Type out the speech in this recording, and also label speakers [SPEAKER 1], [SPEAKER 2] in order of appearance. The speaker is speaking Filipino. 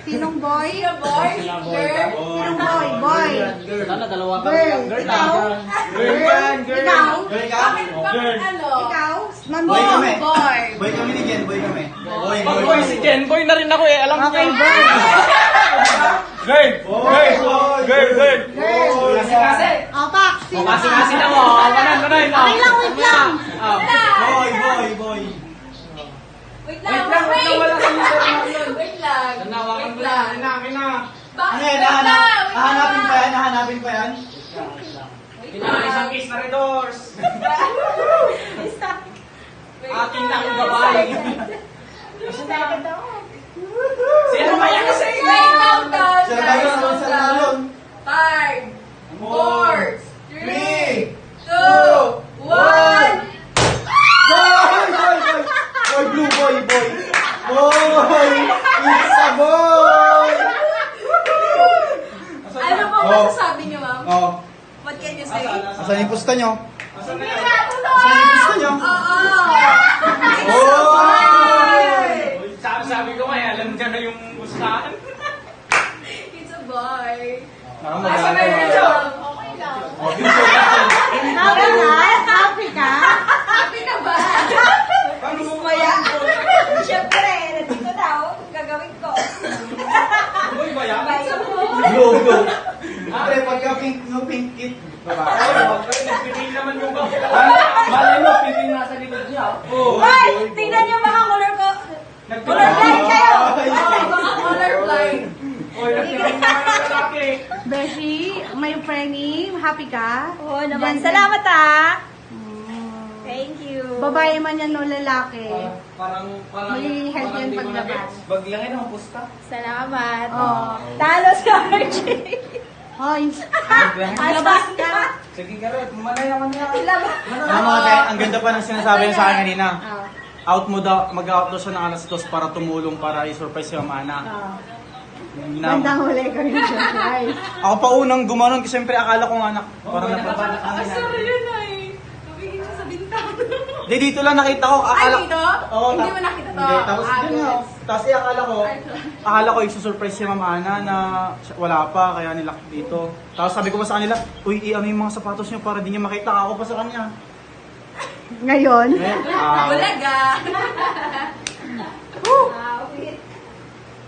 [SPEAKER 1] Sinong boy?
[SPEAKER 2] Sino boy? Girl?
[SPEAKER 1] Sinong boy? Boy.
[SPEAKER 3] Sana dalawa
[SPEAKER 1] Girl.
[SPEAKER 3] kami.
[SPEAKER 1] Ikaw?
[SPEAKER 3] Girl yan, girl.
[SPEAKER 1] Ikaw?
[SPEAKER 4] Boy ka?
[SPEAKER 2] Bakit ano?
[SPEAKER 1] Ikaw?
[SPEAKER 4] Boy kami.
[SPEAKER 2] Boy.
[SPEAKER 4] Boy kami ni Jen, boy kami. Boy,
[SPEAKER 3] Pag boy si Jen, boy na rin ako eh. Alam
[SPEAKER 1] Okay,
[SPEAKER 3] niya.
[SPEAKER 1] boy.
[SPEAKER 3] Girl! Girl! Girl! Girl!
[SPEAKER 1] Girl.
[SPEAKER 3] Kasi.
[SPEAKER 1] Opak. Sino ka?
[SPEAKER 3] Kasi na mo. Manan.
[SPEAKER 1] Okay lang, wait lang.
[SPEAKER 4] Boy, boy, boy.
[SPEAKER 2] Wait lang.
[SPEAKER 3] Wala sa
[SPEAKER 2] Wait lang.
[SPEAKER 3] Nanawakan
[SPEAKER 2] Wait
[SPEAKER 3] mo na.
[SPEAKER 2] lang.
[SPEAKER 3] Akin na.
[SPEAKER 4] Ano yan? Hahanapin pa yan? Hahanapin pa yan?
[SPEAKER 3] Kailangan isang case na red doors.
[SPEAKER 2] Wait
[SPEAKER 3] Akin
[SPEAKER 2] lang.
[SPEAKER 3] lang yung babae. Sino kaya kasi?
[SPEAKER 2] Wait lang, Don.
[SPEAKER 4] Sila tayo sa
[SPEAKER 2] Guys,
[SPEAKER 4] sa yun.
[SPEAKER 2] 5, 4, 3, 2, 1.
[SPEAKER 4] Boy, boy, boy. Boy, blue boy, boy. Boy, it's a boy.
[SPEAKER 2] Ano po
[SPEAKER 4] Oh.
[SPEAKER 2] masasabi niyo, ma'am?
[SPEAKER 4] Oh,
[SPEAKER 2] What can you say?
[SPEAKER 4] asan yung pusta nyo?
[SPEAKER 3] Asan na yan?
[SPEAKER 4] Asan yung pusta nyo?
[SPEAKER 2] Oo.
[SPEAKER 4] Oh!
[SPEAKER 3] Sabi ko kaya, alam niya na yung pustahan.
[SPEAKER 2] It's a boy.
[SPEAKER 3] Asan na
[SPEAKER 4] Nakamagana.
[SPEAKER 3] yun?
[SPEAKER 2] Okay lang.
[SPEAKER 4] Oh, beautiful.
[SPEAKER 1] Happy ka? Happy ka?
[SPEAKER 2] Happy ka ba?
[SPEAKER 3] Paano mo
[SPEAKER 2] ba yan? Siyempre, nandito na ako kung gagawin ko.
[SPEAKER 3] Boy ba yan?
[SPEAKER 2] It's a boy.
[SPEAKER 4] Blue, blue. Pre, pagka pink, no pink kit. Babae.
[SPEAKER 3] Nagpipil naman yung bakit.
[SPEAKER 5] Malay mo, piping nasa likod niya.
[SPEAKER 3] Oo.
[SPEAKER 2] Hoy, tingnan niyo mga color ko. Color blind kayo. Oh, mga color blind.
[SPEAKER 3] Oy, nagpipil naman yung lalaki.
[SPEAKER 1] Beshi, may Frenny, happy ka?
[SPEAKER 2] Oo naman.
[SPEAKER 1] Diyan,
[SPEAKER 2] Salamat ah.
[SPEAKER 1] Mm.
[SPEAKER 2] Thank you.
[SPEAKER 1] Babae man yan o lalaki.
[SPEAKER 5] Parang
[SPEAKER 1] Magiging healthy yan
[SPEAKER 5] di ko
[SPEAKER 1] paglabas.
[SPEAKER 5] na- Baglangin ang pusta.
[SPEAKER 2] Salamat.
[SPEAKER 1] Oh.
[SPEAKER 2] Talo si RJ.
[SPEAKER 1] Hoy,
[SPEAKER 2] Labas ka.
[SPEAKER 5] Sige ka rin, manay naman niya.
[SPEAKER 2] Labas.
[SPEAKER 4] Ano mga te, ang ganda pa ng sinasabi niya sa akin kanina.
[SPEAKER 1] Ah.
[SPEAKER 4] Out mo daw, mag-out daw siya ng alas 2 para tumulong para i-surprise si Mama Ana.
[SPEAKER 1] Bandang huli ka rin surprise.
[SPEAKER 4] Ako pa unang gumanon kasi siyempre akala ko nga anak. Parang
[SPEAKER 5] Nakapanak ang
[SPEAKER 2] Sorry yun ay. Tumingin siya sa bintang.
[SPEAKER 4] Di, dito lang nakita ko.
[SPEAKER 2] Ay, dito?
[SPEAKER 4] Oo,
[SPEAKER 2] Hindi mo nakita to?
[SPEAKER 4] Hindi, tapos
[SPEAKER 2] Ah,
[SPEAKER 4] yun nga.
[SPEAKER 2] good.
[SPEAKER 4] Tapos akala ko i-surprise si Mama Ana na wala pa, kaya nilak dito. Tapos sabi ko pa sa kanila, uy, ano yung mga sapatos niyo para di niya makita ako pa sa kanya.
[SPEAKER 1] Ngayon,
[SPEAKER 4] Eh,
[SPEAKER 2] Bulaga.